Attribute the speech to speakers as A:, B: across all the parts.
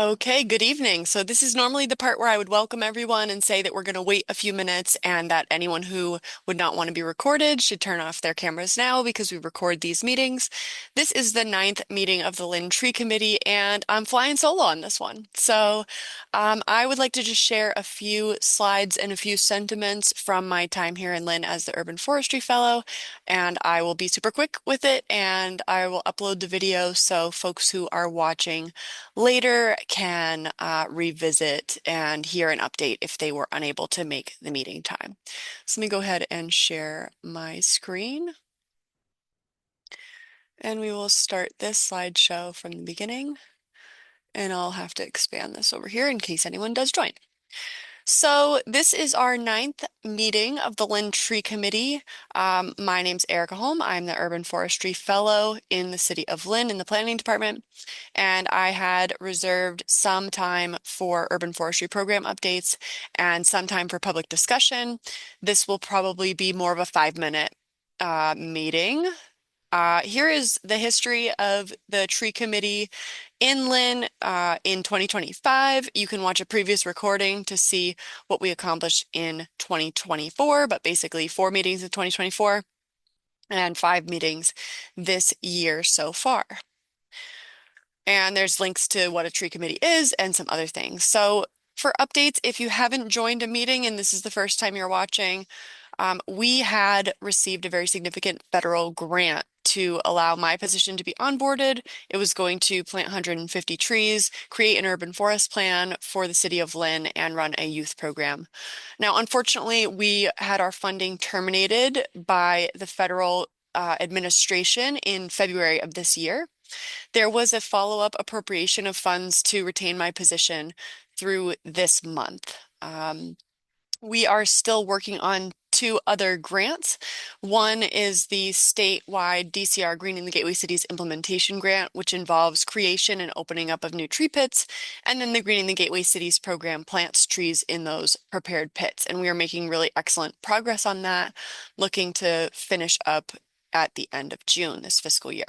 A: Okay, good evening. So this is normally the part where I would welcome everyone and say that we're going to wait a few minutes and that anyone who would not want to be recorded should turn off their cameras now because we record these meetings. This is the ninth meeting of the Lynn Tree Committee and I'm flying solo on this one. I would like to just share a few slides and a few sentiments from my time here in Lynn as the Urban Forestry Fellow, and I will be super quick with it and I will upload the video so folks who are watching later can revisit and hear an update if they were unable to make the meeting time. So let me go ahead and share my screen. And we will start this slideshow from the beginning. And I'll have to expand this over here in case anyone does join. So this is our ninth meeting of the Lynn Tree Committee. My name's Erica Holm. I'm the Urban Forestry Fellow in the City of Lynn in the Planning Department, and I had reserved some time for urban forestry program updates and some time for public discussion. This will probably be more of a 5-minute meeting. Here is the history of the tree committee in Lynn in 2025. You can watch a previous recording to see what we accomplished in 2024, but basically 4 meetings in 2024 and 5 meetings this year so far. And there's links to what a tree committee is and some other things. So for updates, if you haven't joined a meeting and this is the first time you're watching, we had received a very significant federal grant to allow my position to be onboarded. It was going to plant 150 trees, create an urban forest plan for the city of Lynn, and run a youth program. Now, unfortunately, we had our funding terminated by the federal administration in February of this year. There was a follow-up appropriation of funds to retain my position through this month. We are still working on two other grants. One is the statewide DCR Greening the Gateway Cities implementation grant, which involves creation and opening up of new tree pits. And then the Greening the Gateway Cities program plants trees in those prepared pits. And we are making really excellent progress on that, looking to finish up at the end of June this fiscal year.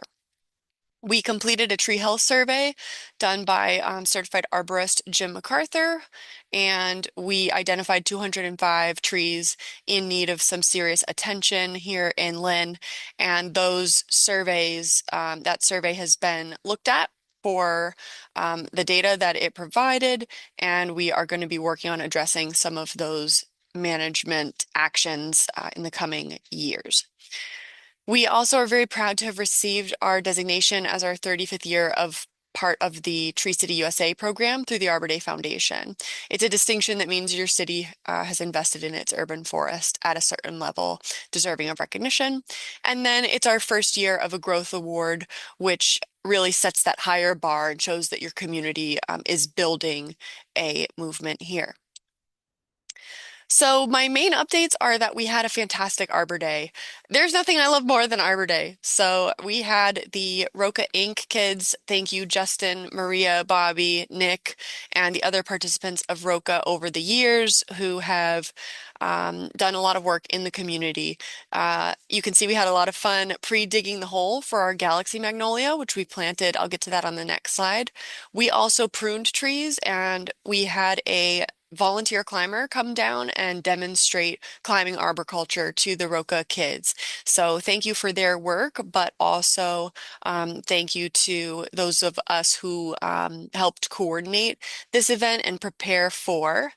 A: We completed a tree health survey done by certified arborist Jim MacArthur, and we identified 205 trees in need of some serious attention here in Lynn. And those surveys, that survey has been looked at for the data that it provided, and we are going to be working on addressing some of those management actions in the coming years. We also are very proud to have received our designation as our 35th year of part of the Tree City USA program through the Arbor Day Foundation. It's a distinction that means your city has invested in its urban forest at a certain level, deserving of recognition. And then it's our first year of a growth award, which really sets that higher bar and shows that your community is building a movement here. So my main updates are that we had a fantastic Arbor Day. There's nothing I love more than Arbor Day. So we had the Roca Inc. kids. Thank you, Justin, Maria, Bobby, Nick, and the other participants of Roca over the years who have done a lot of work in the community. You can see we had a lot of fun pre-digging the hole for our Galaxy Magnolia, which we planted. I'll get to that on the next slide. We also pruned trees and we had a volunteer climber come down and demonstrate climbing arboriculture to the Roca kids. So thank you for their work, but also thank you to those of us who helped coordinate this event and prepare for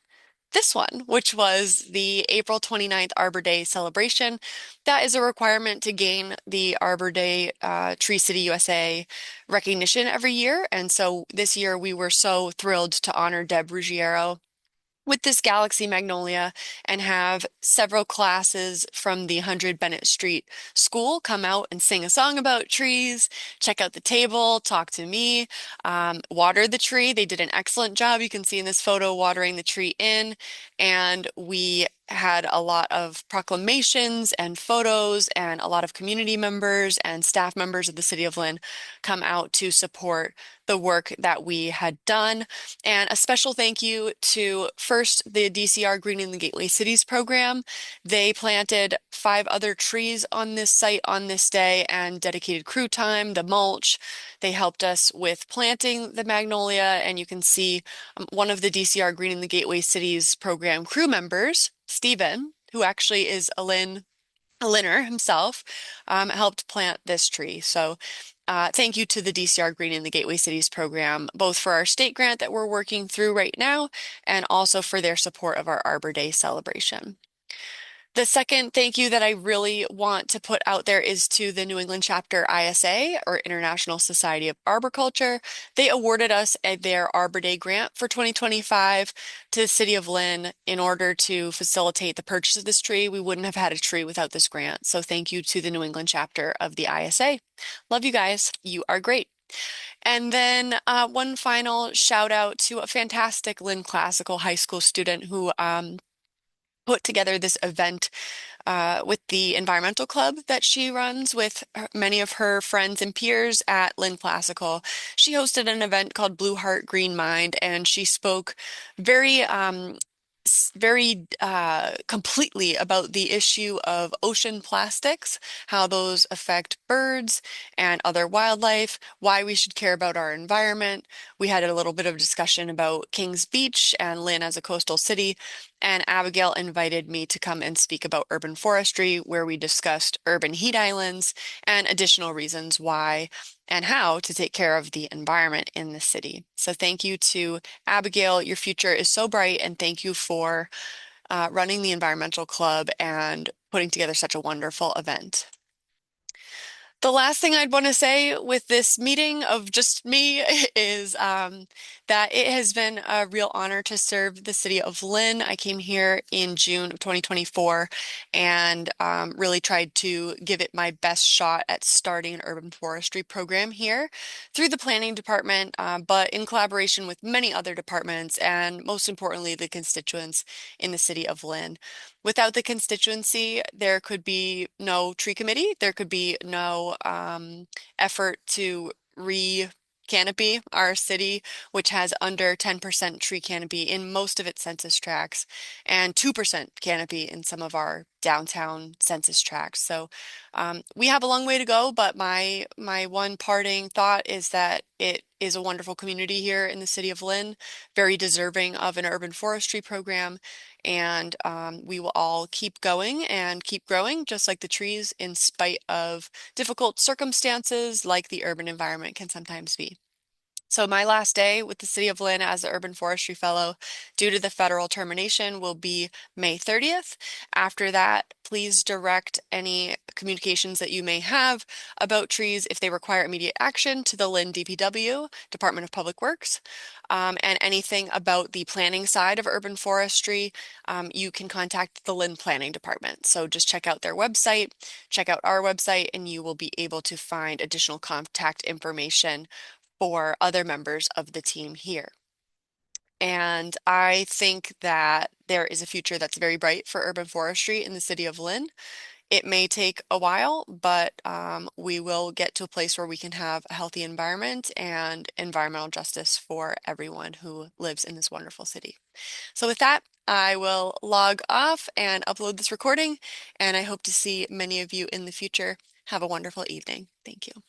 A: this one, which was the April 29th Arbor Day celebration. That is a requirement to gain the Arbor Day Tree City USA recognition every year. And so this year we were so thrilled to honor Deb Ruggiero with this Galaxy Magnolia and have several classes from the 100 Bennett Street School come out and sing a song about trees, check out the table, talk to me, water the tree. They did an excellent job. You can see in this photo watering the tree in, and we had a lot of proclamations and photos and a lot of community members and staff members of the City of Lynn come out to support the work that we had done. And a special thank you to first the DCR Greening the Gateway Cities program. They planted 5 other trees on this site on this day and dedicated crew time, the mulch. They helped us with planting the magnolia, and you can see one of the DCR Greening the Gateway Cities program crew members, Stephen, who actually is a Linner himself, helped plant this tree. So thank you to the DCR Greening the Gateway Cities program, both for our state grant that we're working through right now and also for their support of our Arbor Day celebration. The second thank you that I really want to put out there is to the New England chapter ISA, or International Society of Arboriculture. They awarded us their Arbor Day grant for 2025 to the city of Lynn in order to facilitate the purchase of this tree. We wouldn't have had a tree without this grant. So thank you to the New England chapter of the ISA. Love you guys. You are great. And then one final shout out to a fantastic Lynn Classical High School student who put together this event with the environmental club that she runs with many of her friends and peers at Lynn Classical. She hosted an event called Blue Heart Green Mind, and she spoke very completely about the issue of ocean plastics, how those affect birds and other wildlife, why we should care about our environment. We had a little bit of discussion about Kings Beach and Lynn as a coastal city, and Abigail invited me to come and speak about urban forestry, where we discussed urban heat islands and additional reasons why and how to take care of the environment in the city. So thank you to Abigail. Your future is so bright, and thank you for running the environmental club and putting together such a wonderful event. The last thing I'd want to say with this meeting of just me is that it has been a real honor to serve the city of Lynn. I came here in June of 2024 and really tried to give it my best shot at starting an urban forestry program here through the planning department, but in collaboration with many other departments and most importantly, the constituents in the city of Lynn. Without the constituency, there could be no tree committee. There could be no effort to re-canopy our city, which has under 10% tree canopy in most of its census tracts and 2% canopy in some of our downtown census tracts. So we have a long way to go, but my one parting thought is that it is a wonderful community here in the city of Lynn, very deserving of an urban forestry program. And we will all keep going and keep growing, just like the trees, in spite of difficult circumstances like the urban environment can sometimes be. So my last day with the City of Lynn as the Urban Forestry Fellow, due to the federal termination, will be May 30th. After that, please direct any communications that you may have about trees if they require immediate action to the Lynn DPW, Department of Public Works. And anything about the planning side of urban forestry, you can contact the Lynn Planning Department. So just check out their website, check out our website, and you will be able to find additional contact information for other members of the team here. And I think that there is a future that's very bright for urban forestry in the city of Lynn. It may take a while, but we will get to a place where we can have a healthy environment and environmental justice for everyone who lives in this wonderful city. So with that, I will log off and upload this recording, and I hope to see many of you in the future. Have a wonderful evening. Thank you.